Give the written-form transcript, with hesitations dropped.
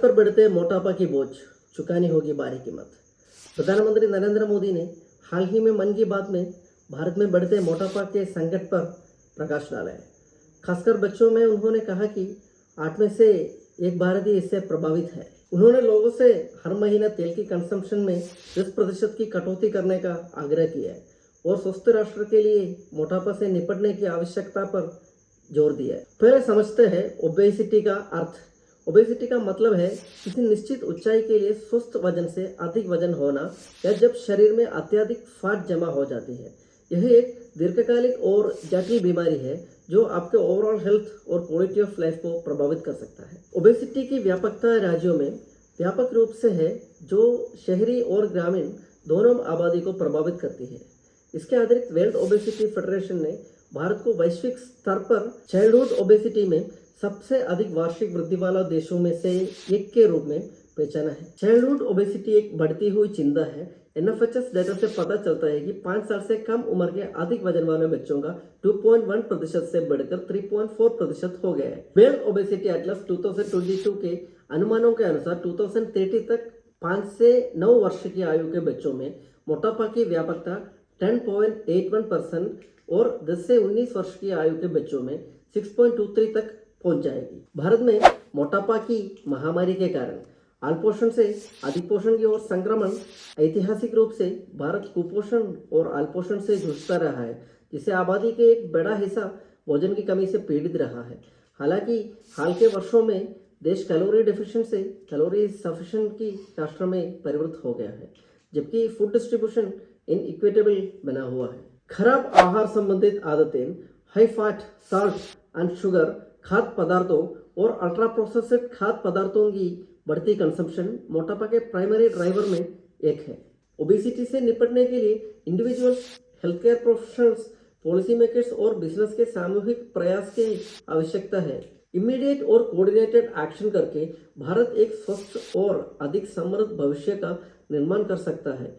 पर बढ़ते मोटापा की बोझ चुकानी होगी भारी कीमत। प्रधानमंत्री नरेंद्र मोदी ने हाल ही में मन की बात में भारत में बढ़ते मोटापा के संकट पर प्रकाश डाला है। खासकर बच्चों में उन्होंने कहा कि 8 में से 1 भारतीय इससे प्रभावित है। उन्होंने लोगों से हर महीने तेल की कंजम्पशन में 10% की कटौती करने का आग्रह किया है और स्वस्थ राष्ट्र के लिए मोटापा से निपटने की आवश्यकता पर जोर दिया है। पहले समझते हैं ओबेसिटी का अर्थ। ओबेसिटी का मतलब है किसी निश्चित ऊंचाई के लिए स्वस्थ वजन से अधिक वजन होना या जब शरीर में अत्यधिक फैट जमा हो जाती है। यह एक दीर्घकालिक और जटिल बीमारी है जो आपके ओवरऑल हेल्थ और क्वालिटी ऑफ लाइफ को प्रभावित कर सकता है। ओबेसिटी की व्यापकता राज्यों में व्यापक रूप से है जो शहरी और ग्रामीण दोनों आबादी को प्रभावित करती है। इसके अतिरिक्त वर्ल्ड ओबेसिटी फेडरेशन ने भारत को वैश्विक स्तर पर चाइल्डहुड ओबेसिटी में सबसे अधिक वार्षिक वृद्धि वाला देशों में से एक के रूप में पहचाना है। चाइल्डहुड ओबेसिटी एक बढ़ती हुई चिंता है। एनएफएचएस डेटा से पता चलता है कि 5 साल से कम उम्र के अधिक वजन वाले बच्चों का 2.1% से बढ़कर 3.4% हो गया है। वर्ल्ड ओबेसिटी एटलस 2022 के अनुमानों के अनुसार 2030 तक 5 से 9 वर्ष की आयु के बच्चों में मोटापा की व्यापकता 10.81% और 10 से 19 वर्ष की आयु के बच्चों में 6.23 तक पहुंच जाएगी। भारत में मोटापा की महामारी के कारण अल्पोषण से अधिक पोषण की ओर संक्रमण ऐतिहासिक रूप से भारत कुपोषण और अल्पोषण से जूझता रहा है, जिससे आबादी के एक बड़ा हिस्सा भोजन की कमी से पीड़ित रहा है। हालांकि हाल के वर्षों में देश कैलोरी डेफिशिएंट से कैलोरी सफिशिएंट की राष्ट्र में परिवर्तित हो गया है, जबकि फूड डिस्ट्रीब्यूशन इनइक्विटेबल बना हुआ है। खराब आहार संबंधित आदतें, high fat, salt and sugar खाद्य पदार्थों और अल्ट्रा प्रोसेस्ड खाद्य पदार्थों की बढ़ती कंजम्पशन मोटापा के प्राइमरी ड्राइवर में एक है। ओबेसिटी से निपटने के लिए individuals, health care professionals, policy makers और बिजनेस के सामूहिक प्रयास की आवश्यकता है। इमीडिएट और कोऑर्डिनेटेड एक्शन करके भारत एक स्वस्थ और अधिक समृद्ध भविष्य का निर्माण कर सकता है।